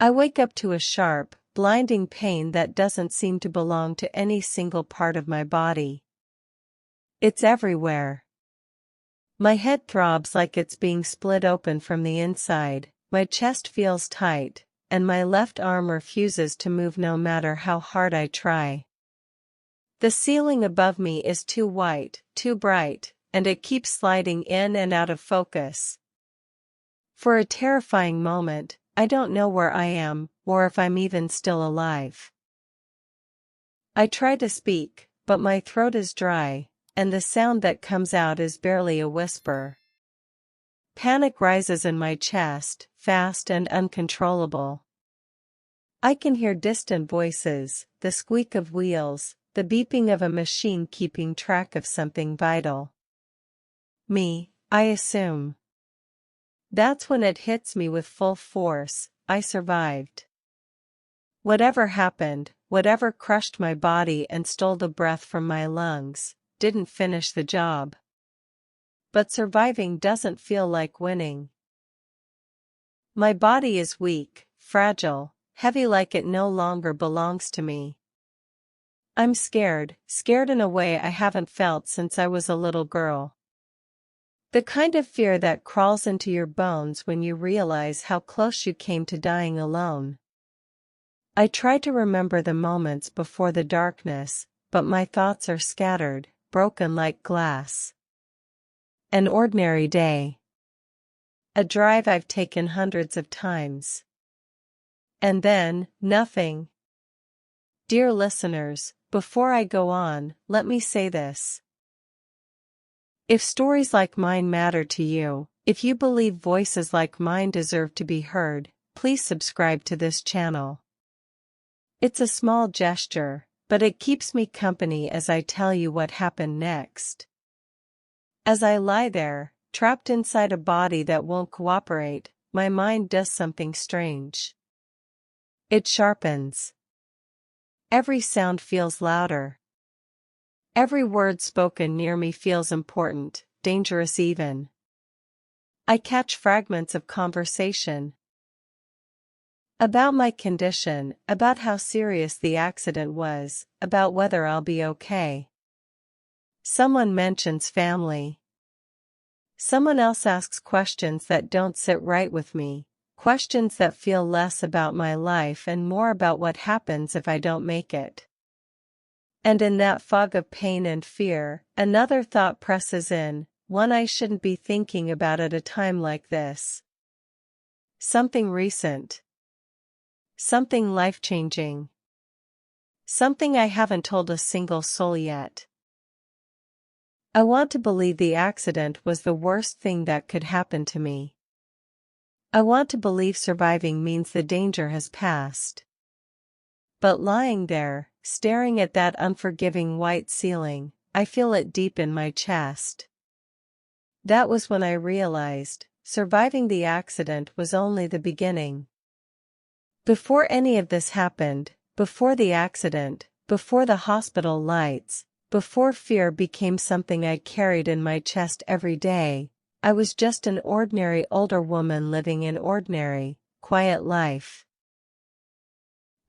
I wake up to a sharp, blinding pain that doesn't seem to belong to any single part of my body. It's everywhere. My head throbs like it's being split open from the inside, my chest feels tight, and my left arm refuses to move no matter how hard I try. The ceiling above me is too white, too bright, and it keeps sliding in and out of focus. For a terrifying moment, I don't know where I am, or if I'm even still alive. I try to speak, but my throat is dry, and the sound that comes out is barely a whisper. Panic rises in my chest, fast and uncontrollable. I can hear distant voices, the squeak of wheels, the beeping of a machine keeping track of something vital. Me, I assume. That's when it hits me with full force, I survived. Whatever happened, whatever crushed my body and stole the breath from my lungs, didn't finish the job. But surviving doesn't feel like winning. My body is weak, fragile, heavy like it no longer belongs to me. I'm scared in a way I haven't felt since I was a little girl. The kind of fear that crawls into your bones when you realize how close you came to dying alone. I try to remember the moments before the darkness, but my thoughts are scattered, broken like glass. An ordinary day. A drive I've taken hundreds of times. And then, nothing. Dear listeners, before I go on, let me say this. If stories like mine matter to you, if you believe voices like mine deserve to be heard, please subscribe to this channel. It's a small gesture, but it keeps me company as I tell you what happened next. As I lie there, trapped inside a body that won't cooperate, my mind does something strange. It sharpens. Every sound feels louder. Every word spoken near me feels important, dangerous even. I catch fragments of conversation. About my condition, about how serious the accident was, about whether I'll be okay. Someone mentions family. Someone else asks questions that don't sit right with me, questions that feel less about my life and more about what happens if I don't make it. And in that fog of pain and fear, another thought presses in, one I shouldn't be thinking about at a time like this. Something recent. Something life-changing. Something I haven't told a single soul yet. I want to believe the accident was the worst thing that could happen to me. I want to believe surviving means the danger has passed. But lying there, staring at that unforgiving white ceiling, I feel it deep in my chest. That was when I realized, surviving the accident was only the beginning. Before any of this happened, before the accident, before the hospital lights, before fear became something I carried in my chest every day, I was just an ordinary older woman living an ordinary, quiet life.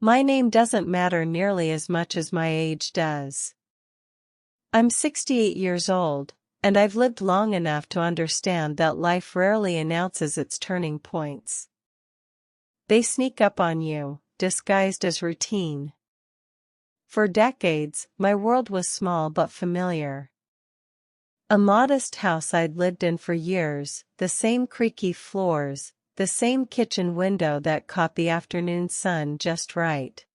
My name doesn't matter nearly as much as my age does. I'm 68 years old, and I've lived long enough to understand that life rarely announces its turning points. They sneak up on you, disguised as routine. For decades, my world was small but familiar. A modest house I'd lived in for years, the same creaky floors, the same kitchen window that caught the afternoon sun just right.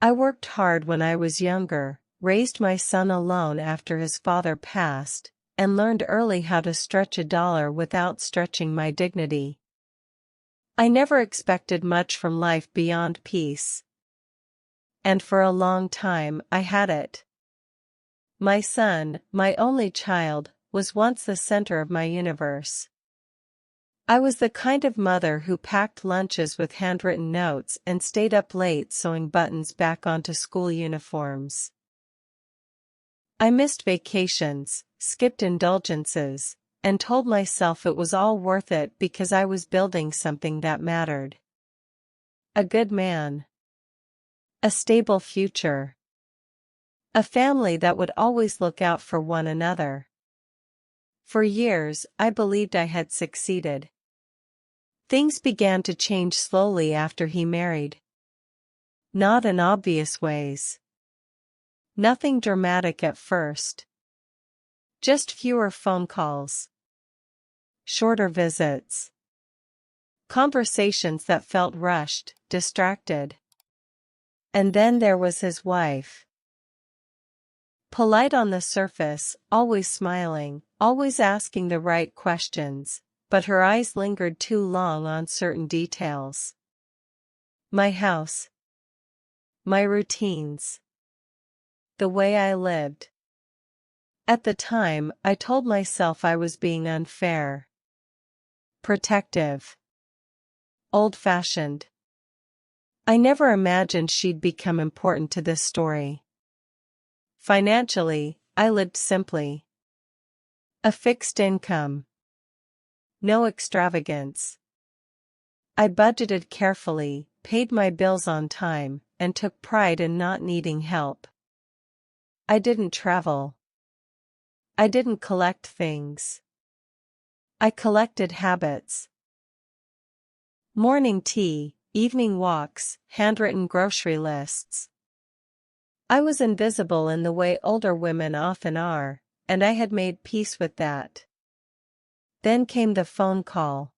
I worked hard when I was younger, raised my son alone after his father passed, and learned early how to stretch a dollar without stretching my dignity. I never expected much from life beyond peace. And for a long time I had it. My son, my only child, was once the center of my universe. I was the kind of mother who packed lunches with handwritten notes and stayed up late sewing buttons back onto school uniforms. I missed vacations, skipped indulgences, and told myself it was all worth it because I was building something that mattered. A good man. A stable future. A family that would always look out for one another. For years, I believed I had succeeded. Things began to change slowly after he married. Not in obvious ways. Nothing dramatic at first. Just fewer phone calls. Shorter visits. Conversations that felt rushed, distracted. And then there was his wife. Polite on the surface, always smiling, always asking the right questions, but her eyes lingered too long on certain details. My house. My routines. The way I lived. At the time, I told myself I was being unfair. Protective. Old-fashioned. I never imagined she'd become important to this story. Financially, I lived simply. A fixed income. No extravagance. I budgeted carefully, paid my bills on time, and took pride in not needing help. I didn't travel. I didn't collect things. I collected habits. Morning tea, evening walks, handwritten grocery lists. I was invisible in the way older women often are, and I had made peace with that. Then came the phone call.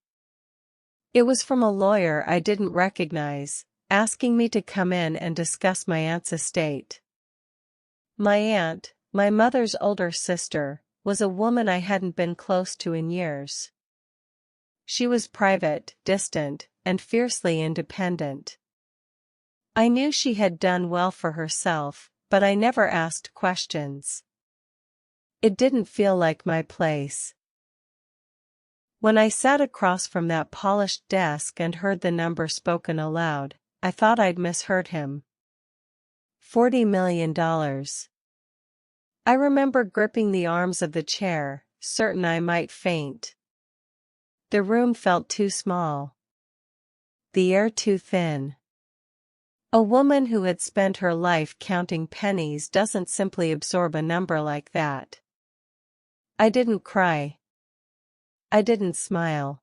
It was from a lawyer I didn't recognize, asking me to come in and discuss my aunt's estate. My aunt, my mother's older sister, was a woman I hadn't been close to in years. She was private, distant, and fiercely independent. I knew she had done well for herself, but I never asked questions. It didn't feel like my place. When I sat across from that polished desk and heard the number spoken aloud, I thought I'd misheard him. $40 million. I remember gripping the arms of the chair, certain I might faint. The room felt too small. The air too thin. A woman who had spent her life counting pennies doesn't simply absorb a number like that. I didn't cry. I didn't smile.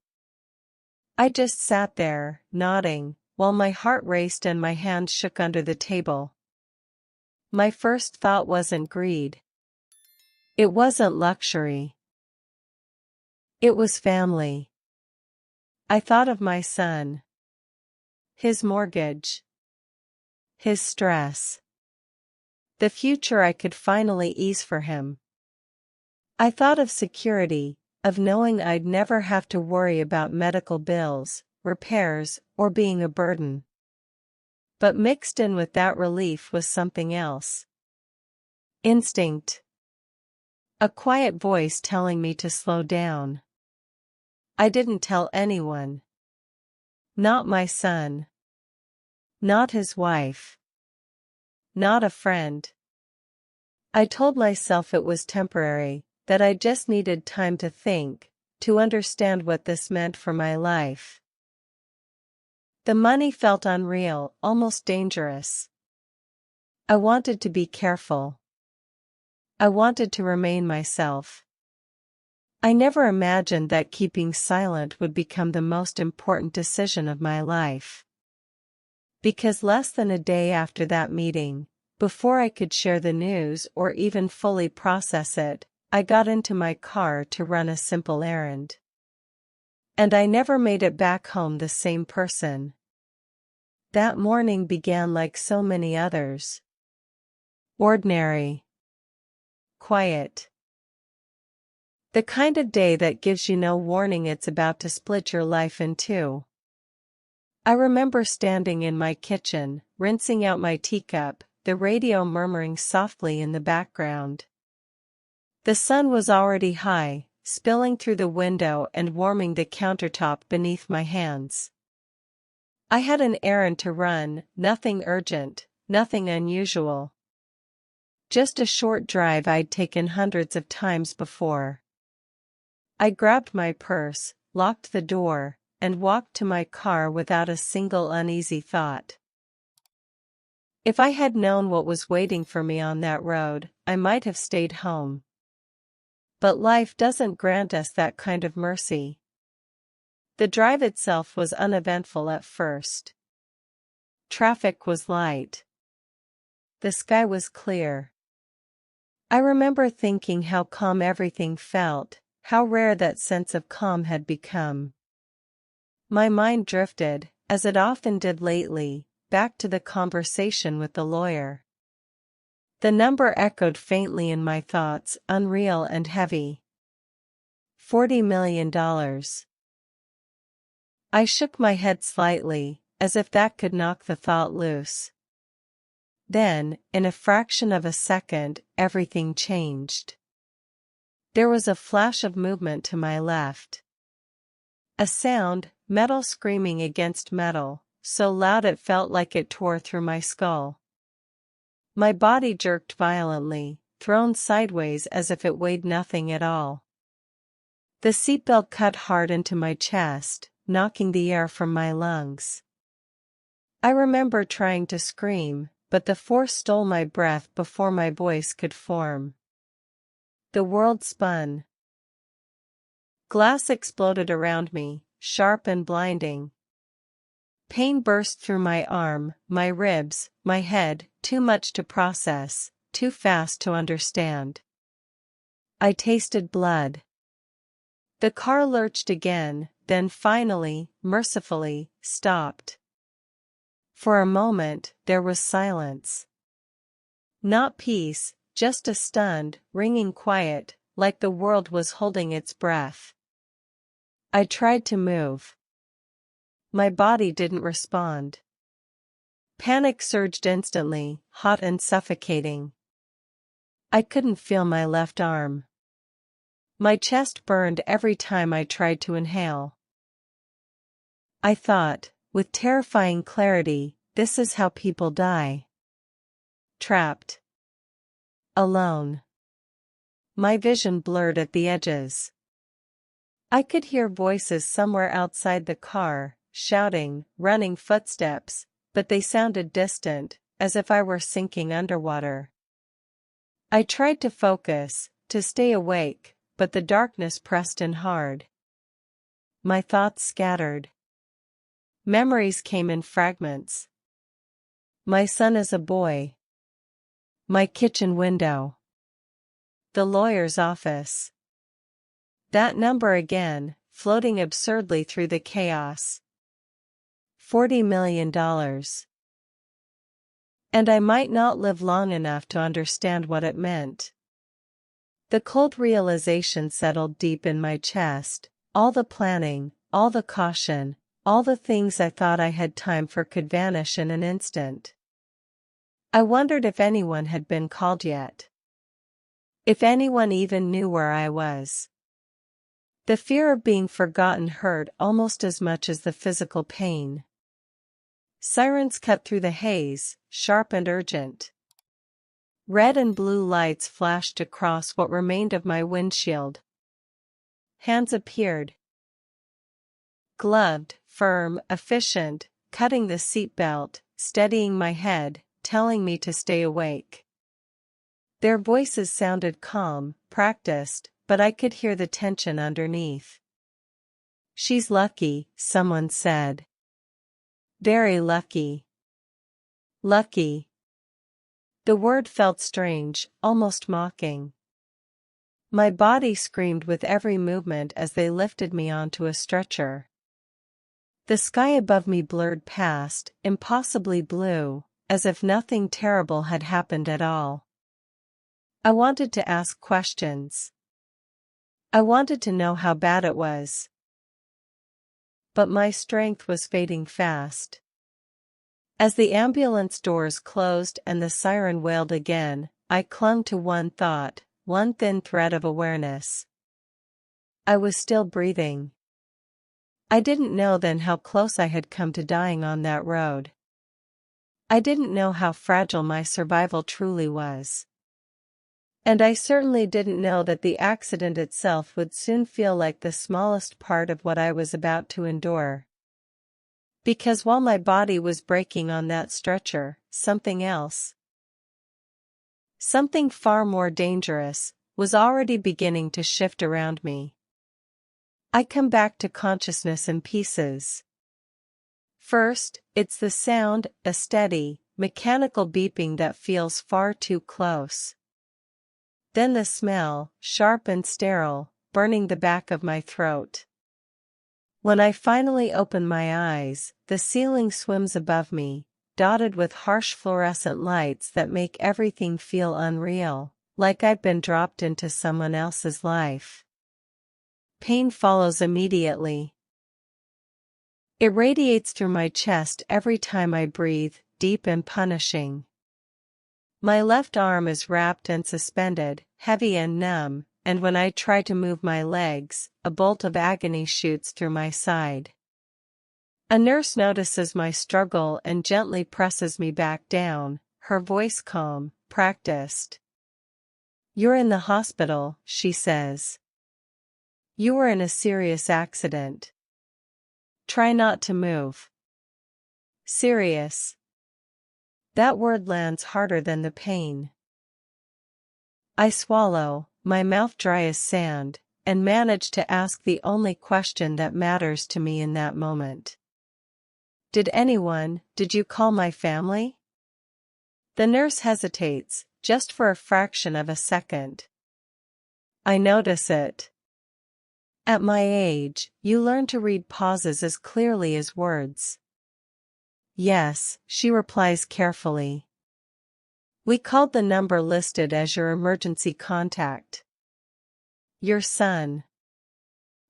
I just sat there, nodding, while my heart raced and my hands shook under the table. My first thought wasn't greed. It wasn't luxury. It was family. I thought of my son. His mortgage. His stress. The future I could finally ease for him. I thought of security, of knowing I'd never have to worry about medical bills, repairs, or being a burden. But mixed in with that relief was something else. Instinct. A quiet voice telling me to slow down. I didn't tell anyone. Not my son. Not his wife. Not a friend. I told myself it was temporary, that I just needed time to think, to understand what this meant for my life. The money felt unreal, almost dangerous. I wanted to be careful. I wanted to remain myself. I never imagined that keeping silent would become the most important decision of my life. Because less than a day after that meeting, before I could share the news or even fully process it, I got into my car to run a simple errand. And I never made it back home the same person. That morning began like so many others. Ordinary. Quiet. The kind of day that gives you no warning it's about to split your life in two. I remember standing in my kitchen, rinsing out my teacup, the radio murmuring softly in the background. The sun was already high, spilling through the window and warming the countertop beneath my hands. I had an errand to run, nothing urgent, nothing unusual. Just a short drive I'd taken hundreds of times before. I grabbed my purse, locked the door, and walked to my car without a single uneasy thought. If I had known what was waiting for me on that road, I might have stayed home. But life doesn't grant us that kind of mercy. The drive itself was uneventful at first. Traffic was light. The sky was clear. I remember thinking how calm everything felt, how rare that sense of calm had become. My mind drifted, as it often did lately, back to the conversation with the lawyer. The number echoed faintly in my thoughts, unreal and heavy. $40 million. I shook my head slightly, as if that could knock the thought loose. Then, in a fraction of a second, everything changed. There was a flash of movement to my left. A sound, metal screaming against metal, so loud it felt like it tore through my skull. My body jerked violently, thrown sideways as if it weighed nothing at all. The seatbelt cut hard into my chest, knocking the air from my lungs. I remember trying to scream, but the force stole my breath before my voice could form. The world spun. Glass exploded around me, sharp and blinding. Pain burst through my arm, my ribs, my head, too much to process, too fast to understand. I tasted blood. The car lurched again, then finally, mercifully, stopped. For a moment, there was silence. Not peace, just a stunned, ringing quiet, like the world was holding its breath. I tried to move. My body didn't respond. Panic surged instantly, hot and suffocating. I couldn't feel my left arm. My chest burned every time I tried to inhale. I thought, with terrifying clarity, this is how people die. Trapped. Alone. My vision blurred at the edges. I could hear voices somewhere outside the car, shouting, running footsteps, but they sounded distant, as if I were sinking underwater. I tried to focus, to stay awake, but the darkness pressed in hard. My thoughts scattered. Memories came in fragments. My son as a boy. My kitchen window. The lawyer's office. That number again, floating absurdly through the chaos. $40 million. And I might not live long enough to understand what it meant. The cold realization settled deep in my chest. All the planning, all the caution, all the things I thought I had time for could vanish in an instant. I wondered if anyone had been called yet. If anyone even knew where I was. The fear of being forgotten hurt almost as much as the physical pain. Sirens cut through the haze, sharp and urgent. Red and blue lights flashed across what remained of my windshield. Hands appeared. Gloved, firm, efficient, cutting the seatbelt, steadying my head, telling me to stay awake. Their voices sounded calm, practiced, but I could hear the tension underneath. "She's lucky," someone said. "Very lucky." Lucky. The word felt strange, almost mocking. My body screamed with every movement as they lifted me onto a stretcher. The sky above me blurred past, impossibly blue, as if nothing terrible had happened at all. I wanted to ask questions. I wanted to know how bad it was. But my strength was fading fast. As the ambulance doors closed and the siren wailed again, I clung to one thought, one thin thread of awareness. I was still breathing. I didn't know then how close I had come to dying on that road. I didn't know how fragile my survival truly was. And I certainly didn't know that the accident itself would soon feel like the smallest part of what I was about to endure. Because while my body was breaking on that stretcher, something far more dangerous, was already beginning to shift around me. I come back to consciousness in pieces. First, it's the sound, a steady, mechanical beeping that feels far too close. Then the smell, sharp and sterile, burning the back of my throat. When I finally open my eyes, the ceiling swims above me, dotted with harsh fluorescent lights that make everything feel unreal, like I've been dropped into someone else's life. Pain follows immediately. It radiates through my chest every time I breathe, deep and punishing. My left arm is wrapped and suspended, heavy and numb, and when I try to move my legs, a bolt of agony shoots through my side. A nurse notices my struggle and gently presses me back down, her voice calm, practiced. "You're in the hospital," she says. "You were in a serious accident. Try not to move." Serious. That word lands harder than the pain. I swallow, my mouth dry as sand, and manage to ask the only question that matters to me in that moment. Did you call my family?" The nurse hesitates, just for a fraction of a second. I notice it. At my age, you learn to read pauses as clearly as words. "Yes," she replies carefully. "We called the number listed as your emergency contact." "Your son."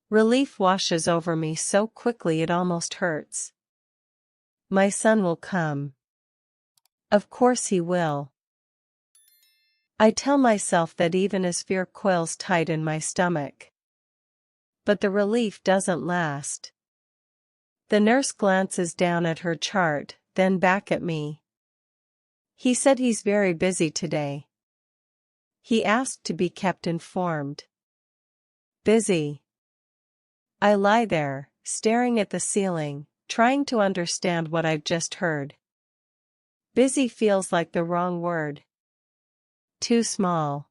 Relief washes over me so quickly it almost hurts. "My son will come." "Of course he will." I tell myself that even as fear coils tight in my stomach. But the relief doesn't last. The nurse glances down at her chart, then back at me. "He said he's very busy today. He asked to be kept informed." Busy. I lie there, staring at the ceiling, trying to understand what I've just heard. Busy feels like the wrong word. Too small.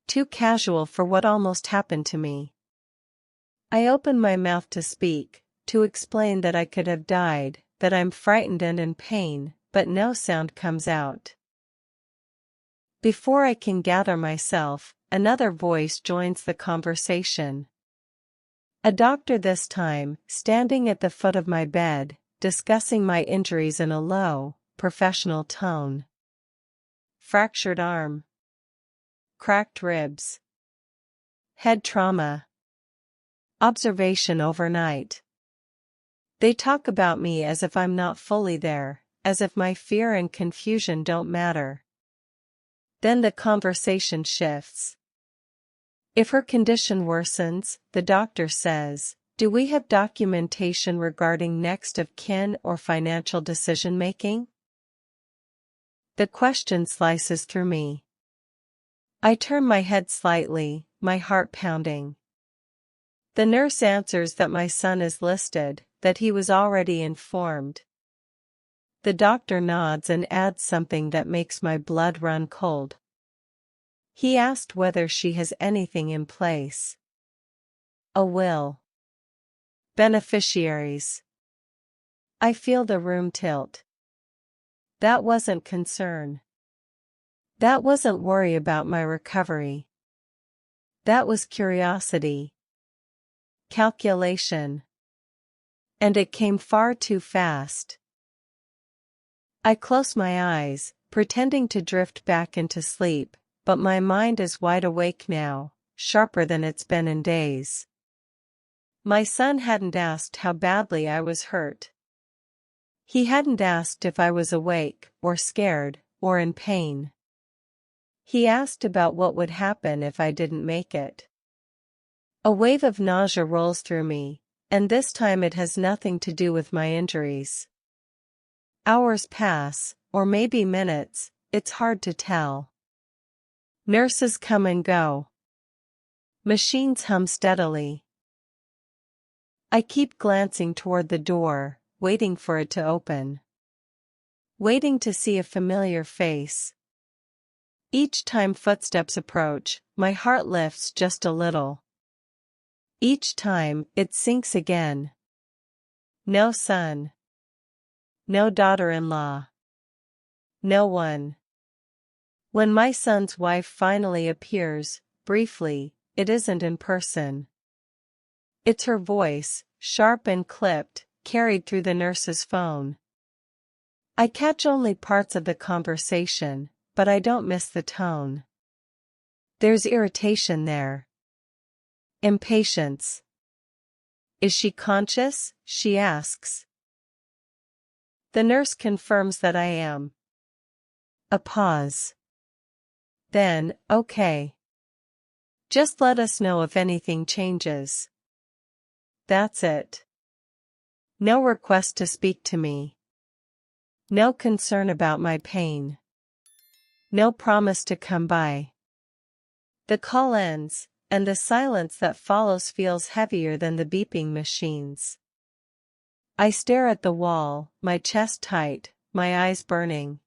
Too casual for what almost happened to me. I open my mouth to speak, to explain that I could have died, that I'm frightened and in pain, but no sound comes out. Before I can gather myself, another voice joins the conversation. A doctor this time, standing at the foot of my bed, discussing my injuries in a low, professional tone. Fractured arm. Cracked ribs. Head trauma. Observation overnight. They talk about me as if I'm not fully there, as if my fear and confusion don't matter. Then the conversation shifts. If her condition worsens, the doctor says, do we have documentation regarding next of kin or financial decision-making? The question slices through me. I turn my head slightly, my heart pounding. The nurse answers that my son is listed, that he was already informed. The doctor nods and adds something that makes my blood run cold. He asked whether she has anything in place. A will. Beneficiaries. I feel the room tilt. That wasn't concern. That wasn't worry about my recovery. That was curiosity. Calculation. And it came far too fast. I close my eyes, pretending to drift back into sleep, but my mind is wide awake now, sharper than it's been in days. My son hadn't asked how badly I was hurt. He hadn't asked if I was awake, or scared, or in pain. He asked about what would happen if I didn't make it. A wave of nausea rolls through me, and this time it has nothing to do with my injuries. Hours pass, or maybe minutes, it's hard to tell. Nurses come and go. Machines hum steadily. I keep glancing toward the door, waiting for it to open. Waiting to see a familiar face. Each time footsteps approach, my heart lifts just a little. Each time, it sinks again. No son. No daughter-in-law. No one. When my son's wife finally appears, briefly, it isn't in person. It's her voice, sharp and clipped, carried through the nurse's phone. I catch only parts of the conversation, but I don't miss the tone. There's irritation there. Impatience. Is she conscious? She asks. The nurse confirms that I am. A pause. Then, okay. Just let us know if anything changes. That's it. No request to speak to me. No concern about my pain. No promise to come by. The call ends, and the silence that follows feels heavier than the beeping machines. I stare at the wall, my chest tight, my eyes burning.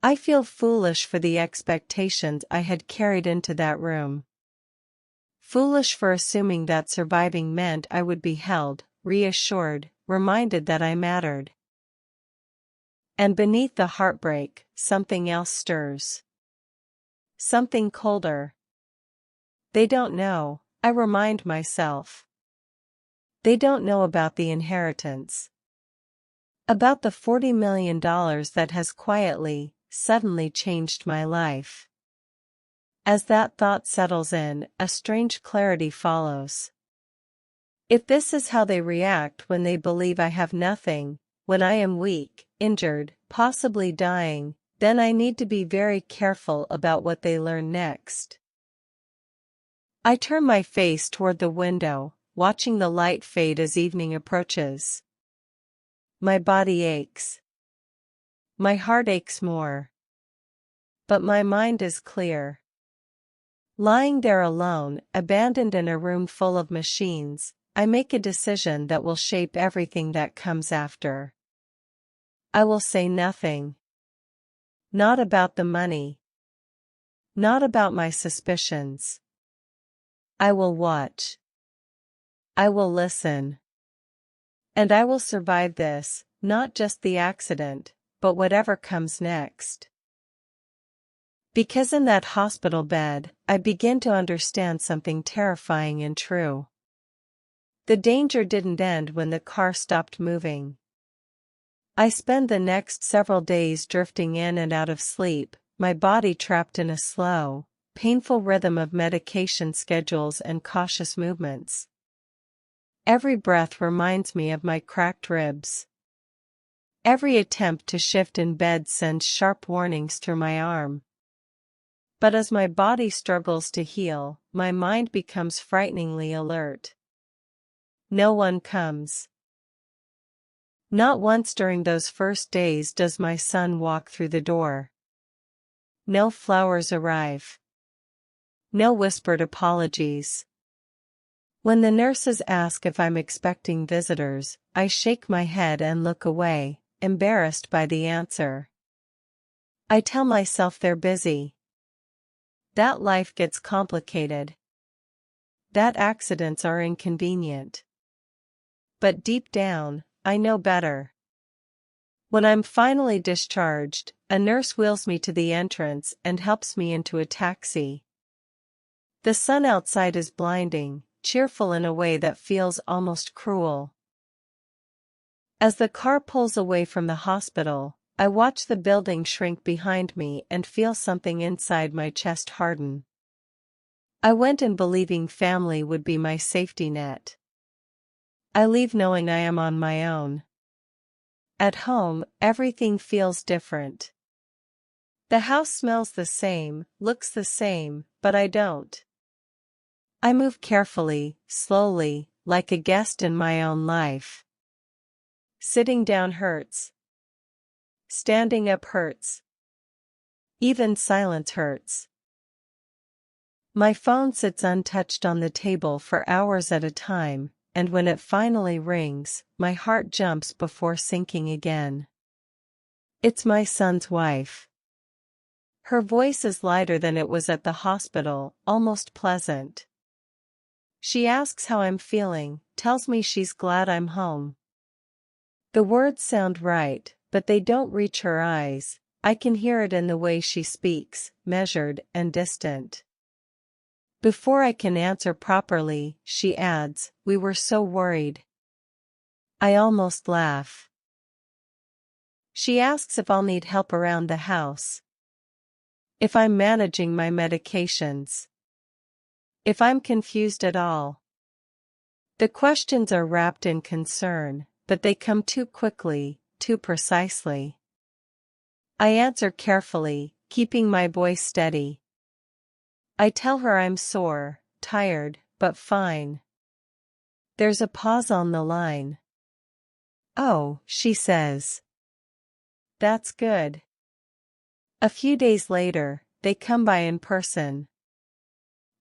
I feel foolish for the expectations I had carried into that room. Foolish for assuming that surviving meant I would be held, reassured, reminded that I mattered. And beneath the heartbreak, something else stirs. Something colder. They don't know, I remind myself. They don't know about the inheritance. About the $40 million that has quietly, suddenly changed my life. As that thought settles in, a strange clarity follows. If this is how they react when they believe I have nothing, when I am weak, injured, possibly dying, then I need to be very careful about what they learn next. I turn my face toward the window, watching the light fade as evening approaches. My body aches. My heart aches more. But my mind is clear. Lying there alone, abandoned in a room full of machines, I make a decision that will shape everything that comes after. I will say nothing. Not about the money. Not about my suspicions. I will watch. I will listen. And I will survive this, not just the accident, but whatever comes next. Because in that hospital bed, I begin to understand something terrifying and true. The danger didn't end when the car stopped moving. I spend the next several days drifting in and out of sleep, my body trapped in a slow, painful rhythm of medication schedules and cautious movements. Every breath reminds me of my cracked ribs. Every attempt to shift in bed sends sharp warnings through my arm. But as my body struggles to heal, my mind becomes frighteningly alert. No one comes. Not once during those first days does my son walk through the door. No flowers arrive. No whispered apologies. When the nurses ask if I'm expecting visitors, I shake my head and look away, embarrassed by the answer. I tell myself they're busy. That life gets complicated. That accidents are inconvenient. But deep down, I know better. When I'm finally discharged, a nurse wheels me to the entrance and helps me into a taxi. The sun outside is blinding, cheerful in a way that feels almost cruel. As the car pulls away from the hospital, I watch the building shrink behind me and feel something inside my chest harden. I went in believing family would be my safety net. I leave knowing I am on my own. At home, everything feels different. The house smells the same, looks the same, but I don't. I move carefully, slowly, like a guest in my own life. Sitting down hurts. Standing up hurts. Even silence hurts. My phone sits untouched on the table for hours at a time, and when it finally rings, my heart jumps before sinking again. It's my son's wife. Her voice is lighter than it was at the hospital, almost pleasant. She asks how I'm feeling, tells me she's glad I'm home. The words sound right, but they don't reach her eyes. I can hear it in the way she speaks, measured and distant. Before I can answer properly, she adds, "We were so worried." I almost laugh. She asks if I'll need help around the house. If I'm managing my medications. If I'm confused at all. The questions are wrapped in concern, but they come too quickly, too precisely. I answer carefully, keeping my voice steady. I tell her I'm sore, tired, but fine. There's a pause on the line. "Oh," she says. "That's good." A few days later, they come by in person.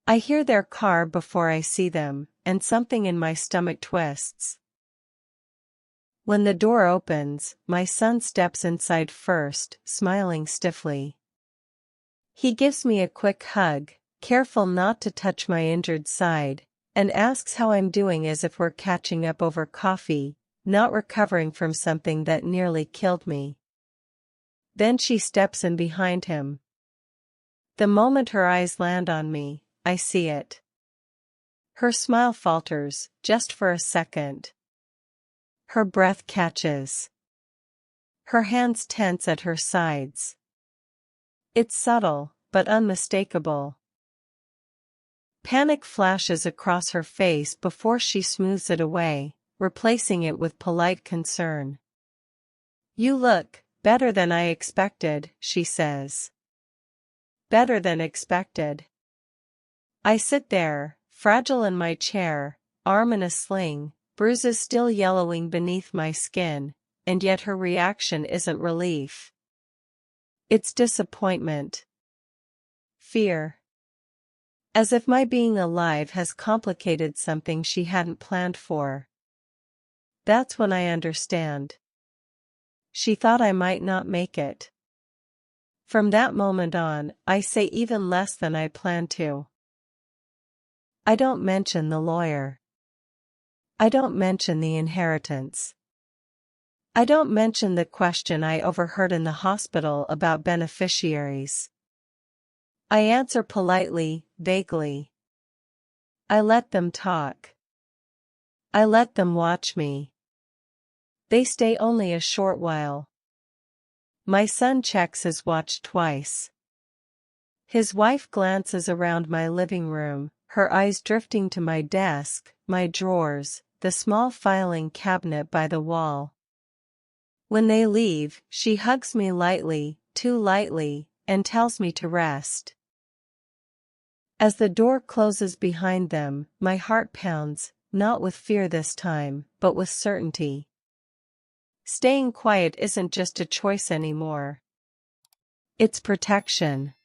I hear their car before I see them, and something in my stomach twists. When the door opens, my son steps inside first, smiling stiffly. He gives me a quick hug, careful not to touch my injured side, and asks how I'm doing as if we're catching up over coffee, not recovering from something that nearly killed me. Then she steps in behind him. The moment her eyes land on me, I see it. Her smile falters, just for a second. Her breath catches. Her hands tense at her sides. It's subtle, but unmistakable. Panic flashes across her face before she smooths it away, replacing it with polite concern. "You look better than I expected," she says. Better than expected. I sit there, fragile in my chair, arm in a sling, bruises still yellowing beneath my skin, and yet her reaction isn't relief. It's disappointment. Fear. As if my being alive has complicated something she hadn't planned for. That's when I understand. She thought I might not make it. From that moment on, I say even less than I planned to. I don't mention the lawyer. I don't mention the inheritance. I don't mention the question I overheard in the hospital about beneficiaries. I answer politely, vaguely. I let them talk. I let them watch me. They stay only a short while. My son checks his watch twice. His wife glances around my living room, her eyes drifting to my desk, my drawers, the small filing cabinet by the wall. When they leave, she hugs me lightly, too lightly, and tells me to rest. As the door closes behind them, my heart pounds, not with fear this time, but with certainty. Staying quiet isn't just a choice anymore. It's protection.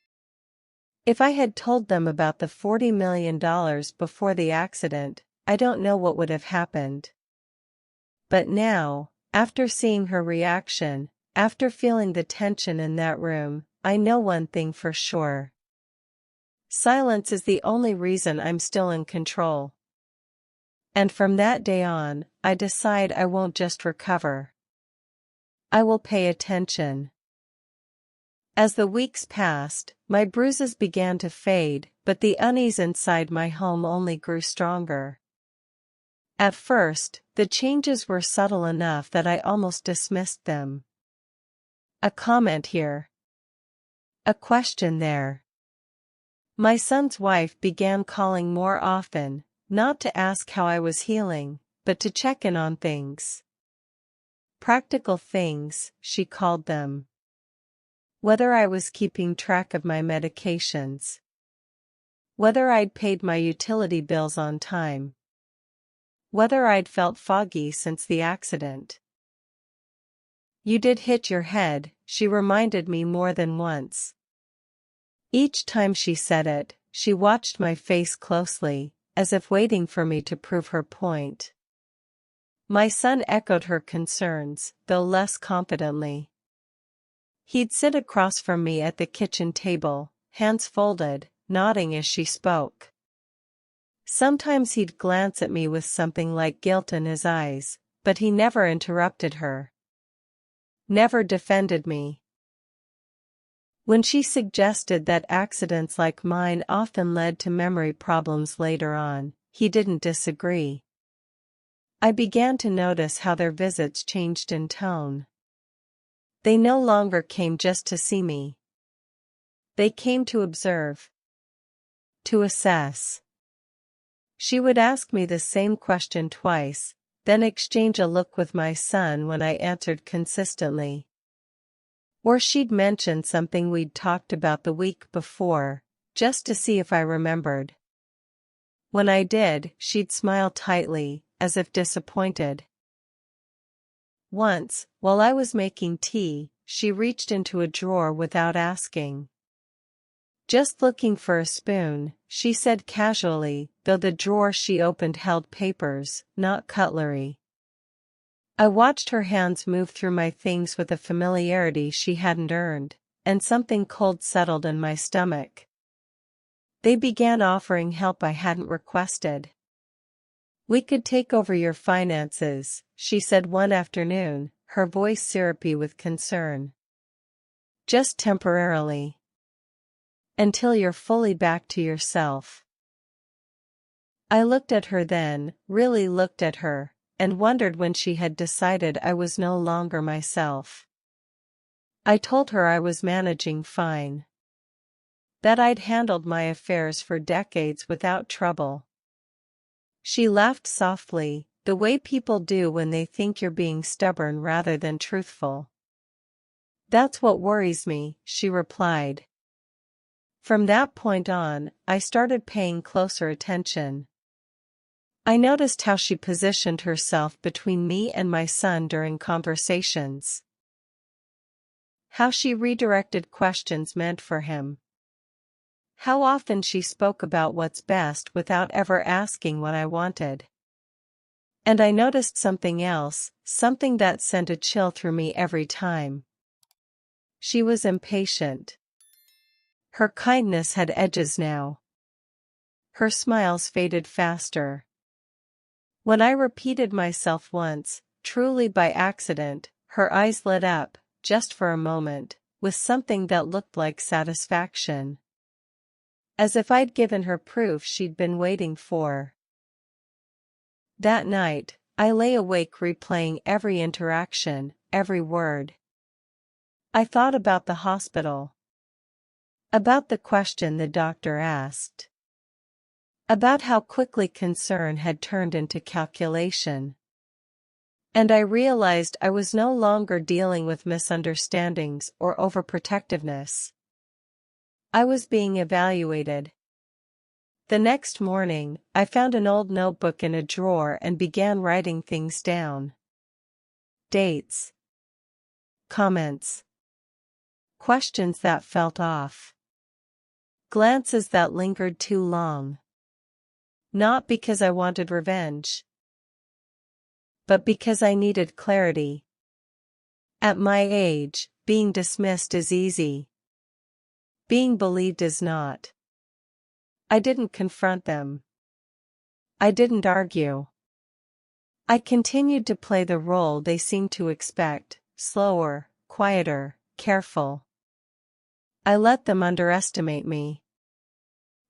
If I had told them about the $40 million before the accident, I don't know what would have happened. But now, after seeing her reaction, after feeling the tension in that room, I know one thing for sure. Silence is the only reason I'm still in control. And from that day on, I decide I won't just recover. I will pay attention. As the weeks passed, my bruises began to fade, but the unease inside my home only grew stronger. At first, the changes were subtle enough that I almost dismissed them. A comment here. A question there. My son's wife began calling more often, not to ask how I was healing, but to check in on things. Practical things, she called them. Whether I was keeping track of my medications. Whether I'd paid my utility bills on time. Whether I'd felt foggy since the accident. "You did hit your head," she reminded me more than once. Each time she said it, she watched my face closely, as if waiting for me to prove her point. My son echoed her concerns, though less confidently. He'd sit across from me at the kitchen table, hands folded, nodding as she spoke. Sometimes he'd glance at me with something like guilt in his eyes, but he never interrupted her. Never defended me. When she suggested that accidents like mine often led to memory problems later on, he didn't disagree. I began to notice how their visits changed in tone. They no longer came just to see me. They came to observe. To assess. She would ask me the same question twice, then exchange a look with my son when I answered consistently. Or she'd mention something we'd talked about the week before, just to see if I remembered. When I did, she'd smile tightly, as if disappointed. Once, while I was making tea, she reached into a drawer without asking. "Just looking for a spoon," she said casually, though the drawer she opened held papers, not cutlery. I watched her hands move through my things with a familiarity she hadn't earned, and something cold settled in my stomach. They began offering help I hadn't requested. "We could take over your finances," she said one afternoon, her voice syrupy with concern. "Just temporarily. Until you're fully back to yourself." I looked at her then, really looked at her, and wondered when she had decided I was no longer myself. I told her I was managing fine. That I'd handled my affairs for decades without trouble. She laughed softly, the way people do when they think you're being stubborn rather than truthful. "That's what worries me," she replied. From that point on, I started paying closer attention. I noticed how she positioned herself between me and my son during conversations. How she redirected questions meant for him. How often she spoke about what's best without ever asking what I wanted. And I noticed something else, something that sent a chill through me every time. She was impatient. Her kindness had edges now. Her smiles faded faster. When I repeated myself once, truly by accident, her eyes lit up, just for a moment, with something that looked like satisfaction. As if I'd given her proof she'd been waiting for. That night, I lay awake replaying every interaction, every word. I thought about the hospital. About the question the doctor asked. About how quickly concern had turned into calculation. And I realized I was no longer dealing with misunderstandings or overprotectiveness. I was being evaluated. The next morning, I found an old notebook in a drawer and began writing things down. Dates. Comments. Questions that felt off. Glances that lingered too long. Not because I wanted revenge, but because I needed clarity. At my age, being dismissed is easy. Being believed is not. I didn't confront them. I didn't argue. I continued to play the role they seemed to expect, slower, quieter, careful. I let them underestimate me.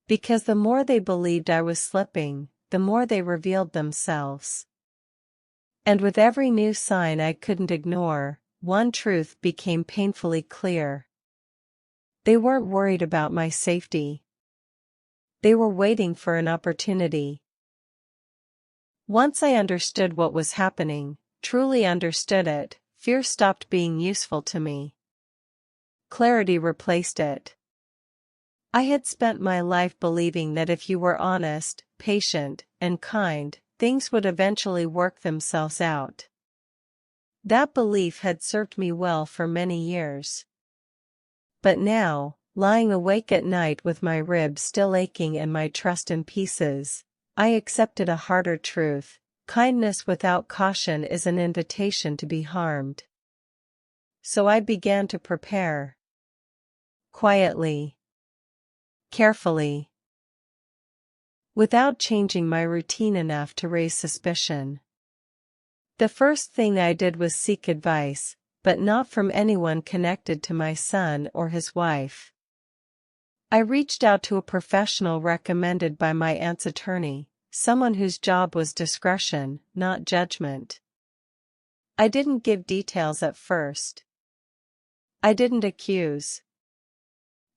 Because the more they believed I was slipping, the more they revealed themselves. And with every new sign I couldn't ignore, one truth became painfully clear. They weren't worried about my safety. They were waiting for an opportunity. Once I understood what was happening, truly understood it, fear stopped being useful to me. Clarity replaced it. I had spent my life believing that if you were honest, patient, and kind, things would eventually work themselves out. That belief had served me well for many years. But now, lying awake at night with my ribs still aching and my trust in pieces, I accepted a harder truth: kindness without caution is an invitation to be harmed. So I began to prepare. Quietly. Carefully. Without changing my routine enough to raise suspicion. The first thing I did was seek advice, but not from anyone connected to my son or his wife. I reached out to a professional recommended by my aunt's attorney, someone whose job was discretion, not judgment. I didn't give details at first. I didn't accuse.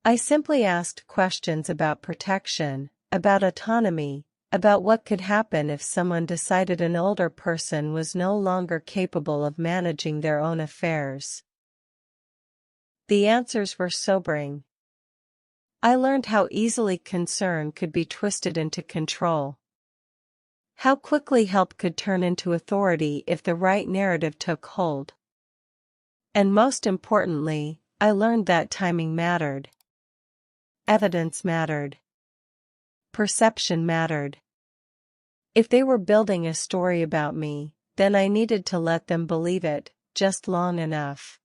I simply asked questions about protection, about autonomy, about what could happen if someone decided an older person was no longer capable of managing their own affairs. The answers were sobering. I learned how easily concern could be twisted into control. How quickly help could turn into authority if the right narrative took hold. And most importantly, I learned that timing mattered. Evidence mattered. Perception mattered. If they were building a story about me, then I needed to let them believe it, just long enough.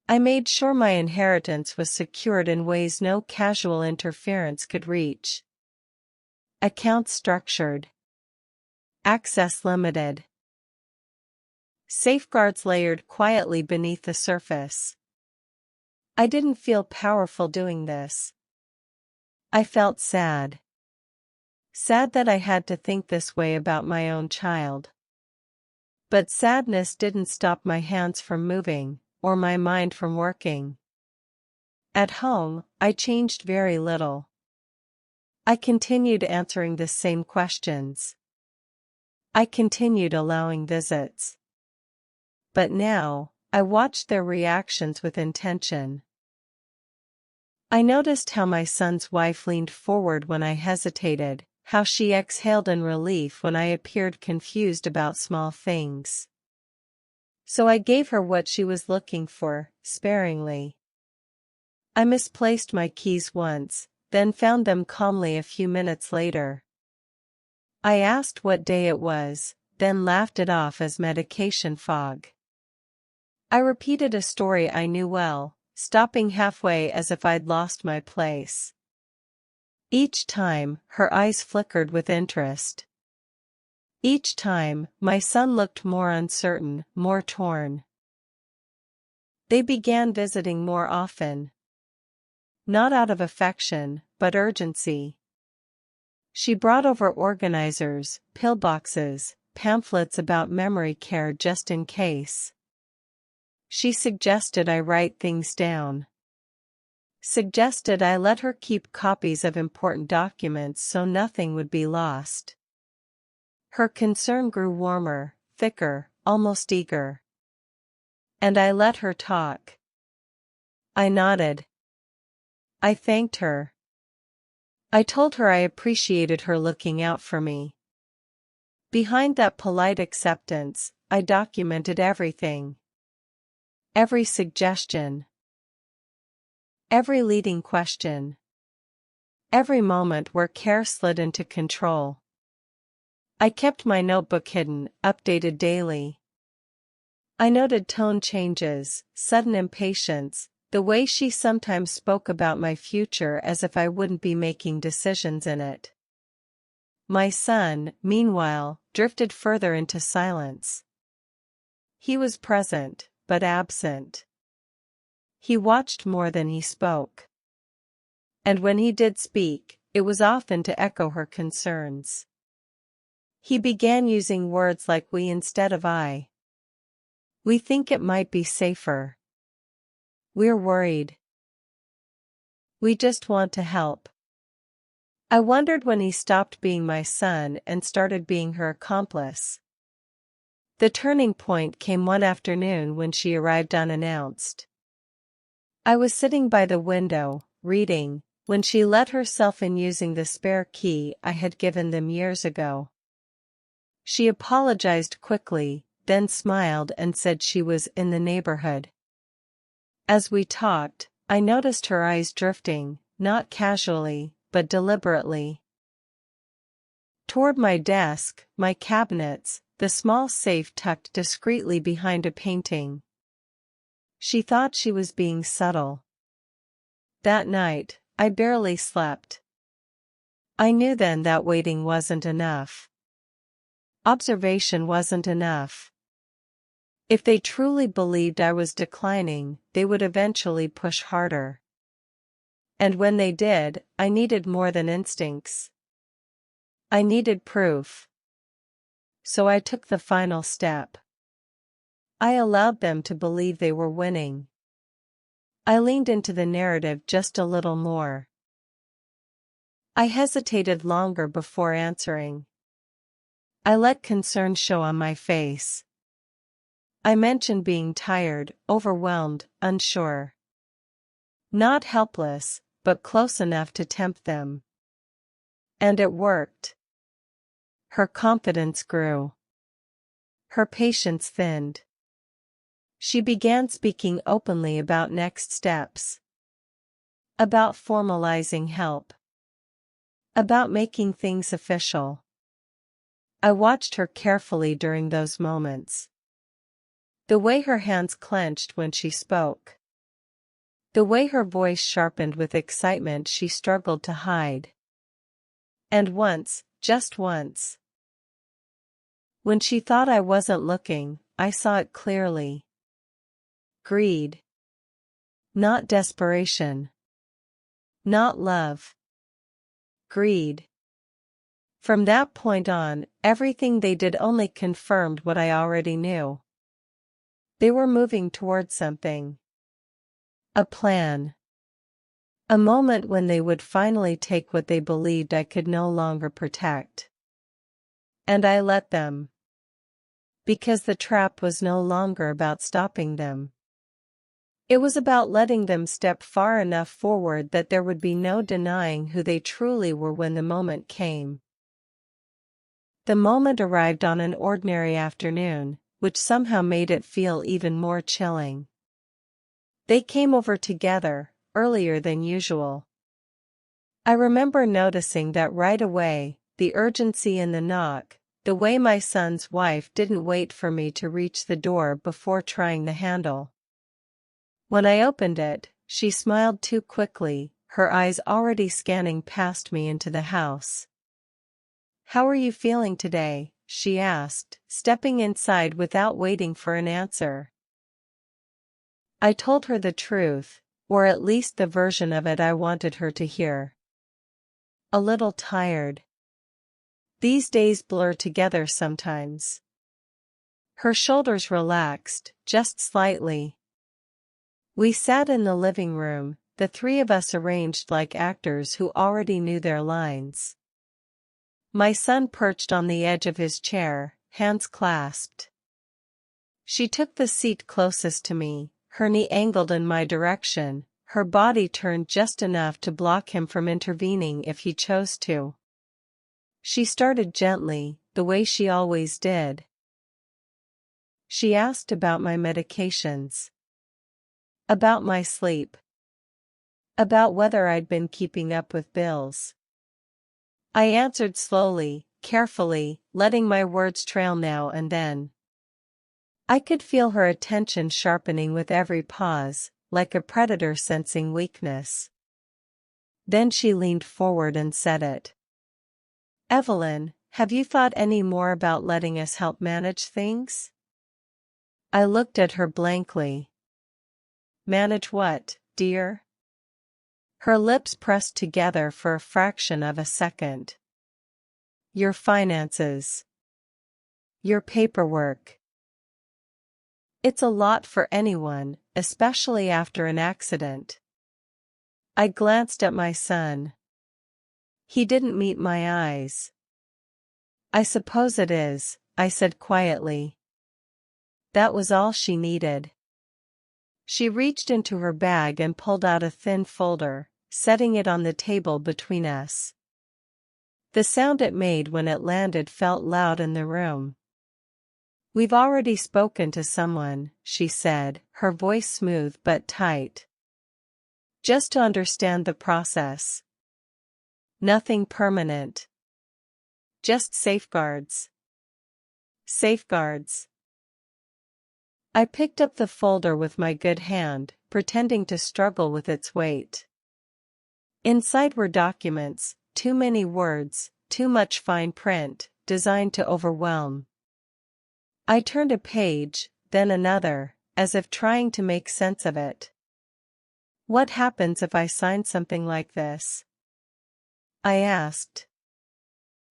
I made sure my inheritance was secured in ways no casual interference could reach. Accounts structured. Access limited. Safeguards layered quietly beneath the surface. I didn't feel powerful doing this. I felt sad. Sad that I had to think this way about my own child. But sadness didn't stop my hands from moving, or my mind from working. At home, I changed very little. I continued answering the same questions. I continued allowing visits. But now, I watched their reactions with intention. I noticed how my son's wife leaned forward when I hesitated, how she exhaled in relief when I appeared confused about small things. So I gave her what she was looking for, sparingly. I misplaced my keys once, then found them calmly a few minutes later. I asked what day it was, then laughed it off as medication fog. I repeated a story I knew well, stopping halfway as if I'd lost my place. Each time, her eyes flickered with interest. Each time, my son looked more uncertain, more torn. They began visiting more often. Not out of affection, but urgency. She brought over organizers, pillboxes, pamphlets about memory care just in case. She suggested I write things down. Suggested I let her keep copies of important documents so nothing would be lost. Her concern grew warmer, thicker, almost eager. And I let her talk. I nodded. I thanked her. I told her I appreciated her looking out for me. Behind that polite acceptance, I documented everything. Every suggestion. Every leading question. Every moment where care slid into control. I kept my notebook hidden, updated daily. I noted tone changes, sudden impatience, the way she sometimes spoke about my future as if I wouldn't be making decisions in it. My son, meanwhile, drifted further into silence. He was present, but absent. He watched more than he spoke. And when he did speak, it was often to echo her concerns. He began using words like we instead of I. We think it might be safer. We're worried. We just want to help. I wondered when he stopped being my son and started being her accomplice. The turning point came one afternoon when she arrived unannounced. I was sitting by the window, reading, when she let herself in using the spare key I had given them years ago. She apologized quickly, then smiled and said she was in the neighborhood. As we talked, I noticed her eyes drifting, not casually, but deliberately. Toward my desk, my cabinets, the small safe tucked discreetly behind a painting. She thought she was being subtle. That night, I barely slept. I knew then that waiting wasn't enough. Observation wasn't enough. If they truly believed I was declining, they would eventually push harder. And when they did, I needed more than instincts. I needed proof. So I took the final step. I allowed them to believe they were winning. I leaned into the narrative just a little more. I hesitated longer before answering. I let concern show on my face. I mentioned being tired, overwhelmed, unsure. Not helpless, but close enough to tempt them. And it worked. Her confidence grew. Her patience thinned. She began speaking openly about next steps. About formalizing help. About making things official. I watched her carefully during those moments. The way her hands clenched when she spoke. The way her voice sharpened with excitement she struggled to hide. And once, just once, when she thought I wasn't looking, I saw it clearly. Greed. Not desperation. Not love. Greed. From that point on, everything they did only confirmed what I already knew. They were moving toward something. A plan. A moment when they would finally take what they believed I could no longer protect. And I let them. Because the trap was no longer about stopping them. It was about letting them step far enough forward that there would be no denying who they truly were when the moment came. The moment arrived on an ordinary afternoon, which somehow made it feel even more chilling. They came over together, earlier than usual. I remember noticing that right away, the urgency in the knock, the way my son's wife didn't wait for me to reach the door before trying the handle. When I opened it, she smiled too quickly, her eyes already scanning past me into the house. "How are you feeling today?" she asked, stepping inside without waiting for an answer. I told her the truth, or at least the version of it I wanted her to hear. A little tired. These days blur together sometimes. Her shoulders relaxed, just slightly. We sat in the living room, the three of us arranged like actors who already knew their lines. My son perched on the edge of his chair, hands clasped. She took the seat closest to me, her knee angled in my direction, her body turned just enough to block him from intervening if he chose to. She started gently, the way she always did. She asked about my medications. About my sleep. About whether I'd been keeping up with bills. I answered slowly, carefully, letting my words trail now and then. I could feel her attention sharpening with every pause, like a predator sensing weakness. Then she leaned forward and said it. "Evelyn, have you thought any more about letting us help manage things?" I looked at her blankly. "Manage what, dear?" Her lips pressed together for a fraction of a second. "Your finances. Your paperwork. It's a lot for anyone, especially after an accident." I glanced at my son. He didn't meet my eyes. "I suppose it is," I said quietly. That was all she needed. She reached into her bag and pulled out a thin folder, setting it on the table between us. The sound it made when it landed felt loud in the room. "We've already spoken to someone," she said, her voice smooth but tight. Just to understand the process. Nothing permanent. Just safeguards. Safeguards. I picked up the folder with my good hand, pretending to struggle with its weight. Inside were documents, too many words, too much fine print, designed to overwhelm. I turned a page, then another, as if trying to make sense of it. What happens if I sign something like this? I asked.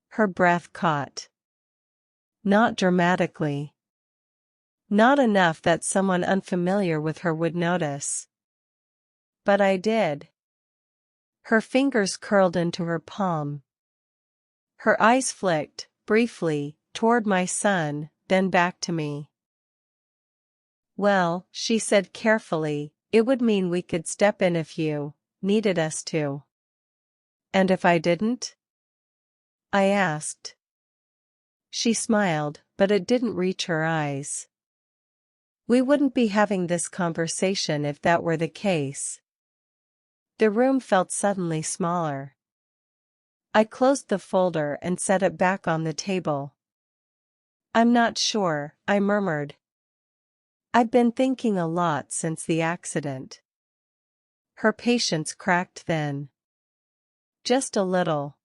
Her breath caught. Not dramatically. Not enough that someone unfamiliar with her would notice. But I did. Her fingers curled into her palm. Her eyes flicked, briefly, toward my son, then back to me. Well, she said carefully, it would mean we could step in if you needed us to. And if I didn't? I asked. She smiled, but it didn't reach her eyes. We wouldn't be having this conversation if that were the case. The room felt suddenly smaller. I closed the folder and set it back on the table. I'm not sure, I murmured. I'd been thinking a lot since the accident. Her patience cracked then. Just a little.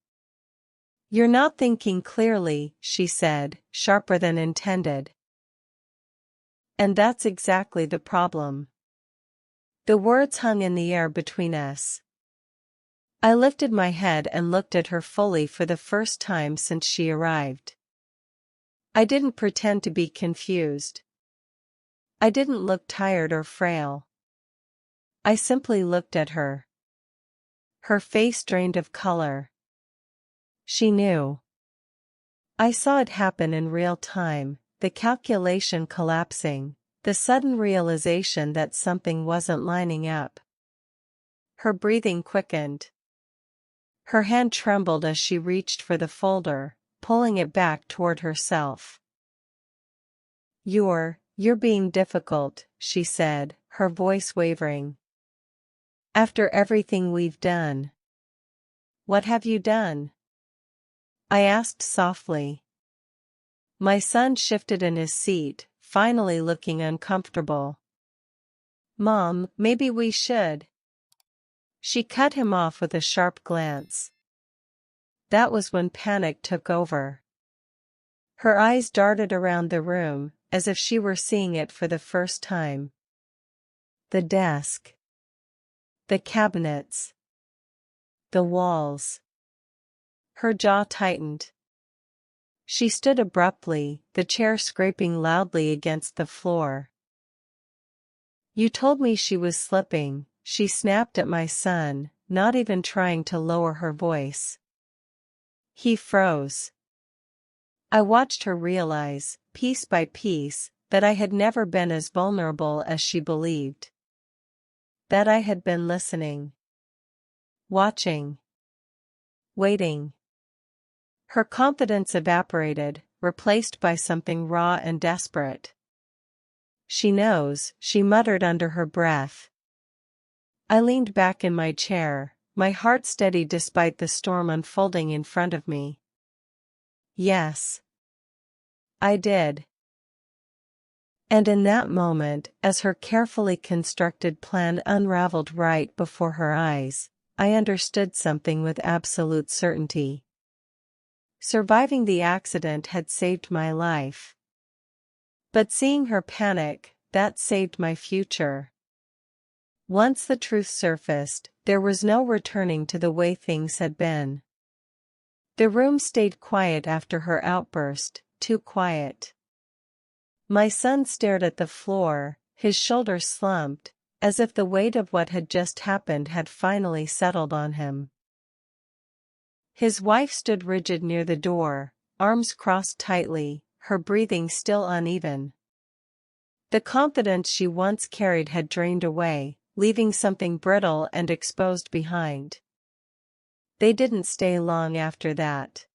You're not thinking clearly, she said, sharper than intended. And that's exactly the problem. The words hung in the air between us. I lifted my head and looked at her fully for the first time since she arrived. I didn't pretend to be confused. I didn't look tired or frail. I simply looked at her. Her face drained of color. She knew. I saw it happen in real time, the calculation collapsing, the sudden realization that something wasn't lining up. Her breathing quickened. Her hand trembled as she reached for the folder, pulling it back toward herself. You're being difficult, she said, her voice wavering. After everything we've done. What have you done? I asked softly. My son shifted in his seat, finally looking uncomfortable. Mom, maybe we should. She cut him off with a sharp glance. That was when panic took over. Her eyes darted around the room, as if she were seeing it for the first time. The desk. The cabinets. The walls. Her jaw tightened. She stood abruptly, the chair scraping loudly against the floor. You told me she was slipping, she snapped at my son, not even trying to lower her voice. He froze. I watched her realize, piece by piece, that I had never been as vulnerable as she believed. That I had been listening. Watching. Waiting. Her confidence evaporated, replaced by something raw and desperate. She knows, she muttered under her breath. I leaned back in my chair, my heart steady despite the storm unfolding in front of me. Yes. I did. And in that moment, as her carefully constructed plan unraveled right before her eyes, I understood something with absolute certainty. Surviving the accident had saved my life. But seeing her panic, that saved my future. Once the truth surfaced, there was no returning to the way things had been. The room stayed quiet after her outburst, too quiet. My son stared at the floor, his shoulders slumped, as if the weight of what had just happened had finally settled on him. His wife stood rigid near the door, arms crossed tightly, her breathing still uneven. The confidence she once carried had drained away, leaving something brittle and exposed behind. They didn't stay long after that.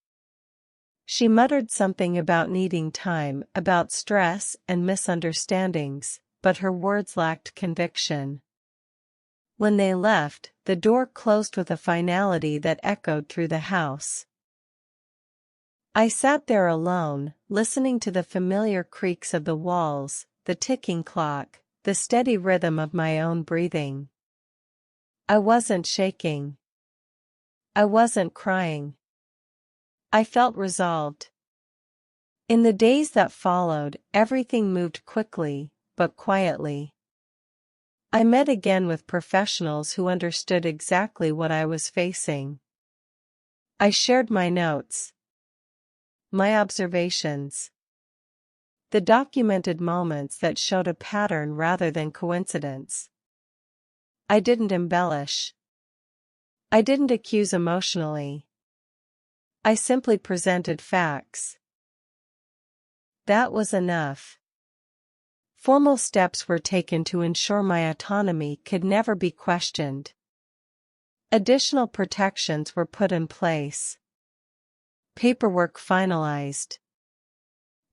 She muttered something about needing time, about stress and misunderstandings, but her words lacked conviction. When they left, the door closed with a finality that echoed through the house. I sat there alone, listening to the familiar creaks of the walls, the ticking clock, the steady rhythm of my own breathing. I wasn't shaking. I wasn't crying. I felt resolved. In the days that followed, everything moved quickly, but quietly. I met again with professionals who understood exactly what I was facing. I shared my notes, my observations, the documented moments that showed a pattern rather than coincidence. I didn't embellish. I didn't accuse emotionally. I simply presented facts. That was enough. Formal steps were taken to ensure my autonomy could never be questioned. Additional protections were put in place. Paperwork finalized.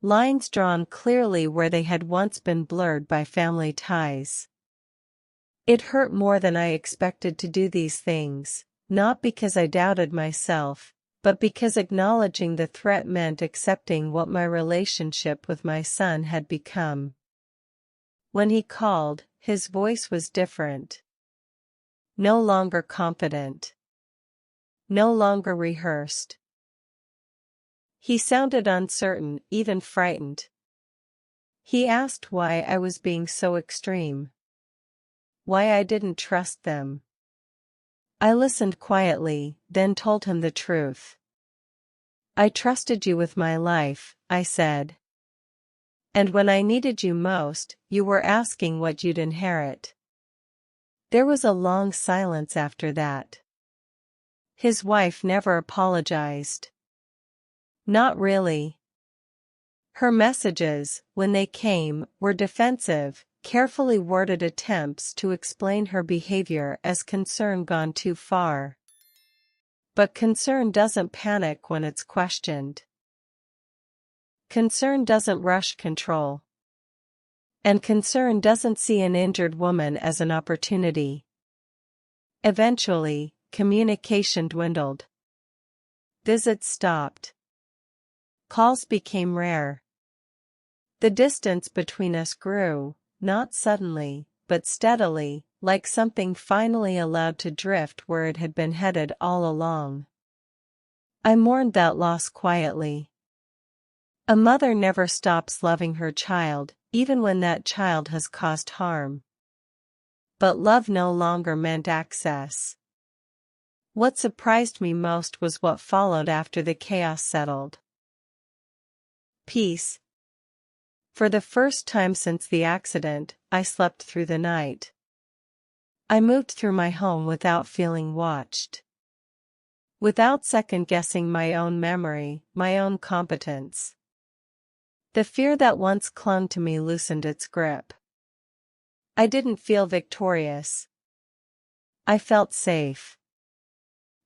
Lines drawn clearly where they had once been blurred by family ties. It hurt more than I expected to do these things, not because I doubted myself, but because acknowledging the threat meant accepting what my relationship with my son had become. When he called, his voice was different. No longer confident. No longer rehearsed. He sounded uncertain, even frightened. He asked why I was being so extreme. Why I didn't trust them. I listened quietly, then told him the truth. I trusted you with my life, I said. And when I needed you most, you were asking what you'd inherit. There was a long silence after that. His wife never apologized. Not really. Her messages, when they came, were defensive, carefully worded attempts to explain her behavior as concern gone too far. But concern doesn't panic when it's questioned. Concern doesn't rush control. And concern doesn't see an injured woman as an opportunity. Eventually, communication dwindled. Visits stopped. Calls became rare. The distance between us grew, not suddenly, but steadily, like something finally allowed to drift where it had been headed all along. I mourned that loss quietly. A mother never stops loving her child, even when that child has caused harm. But love no longer meant access. What surprised me most was what followed after the chaos settled. Peace. For the first time since the accident, I slept through the night. I moved through my home without feeling watched. Without second-guessing my own memory, my own competence. The fear that once clung to me loosened its grip. I didn't feel victorious. I felt safe.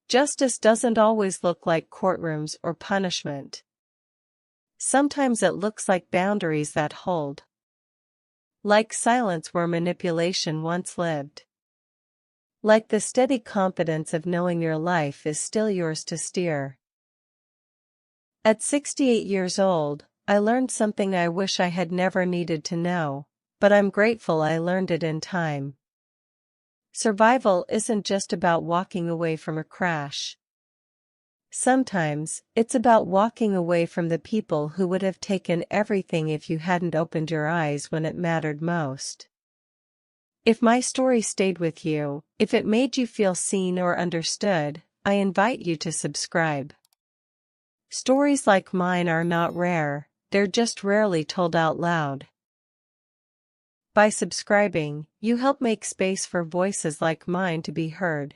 Justice doesn't always look like courtrooms or punishment. Sometimes it looks like boundaries that hold. Like silence where manipulation once lived. Like the steady confidence of knowing your life is still yours to steer. At 68 years old, I learned something I wish I had never needed to know, but I'm grateful I learned it in time. Survival isn't just about walking away from a crash. Sometimes, it's about walking away from the people who would have taken everything if you hadn't opened your eyes when it mattered most. If my story stayed with you, if it made you feel seen or understood, I invite you to subscribe. Stories like mine are not rare, they're just rarely told out loud. By subscribing, you help make space for voices like mine to be heard.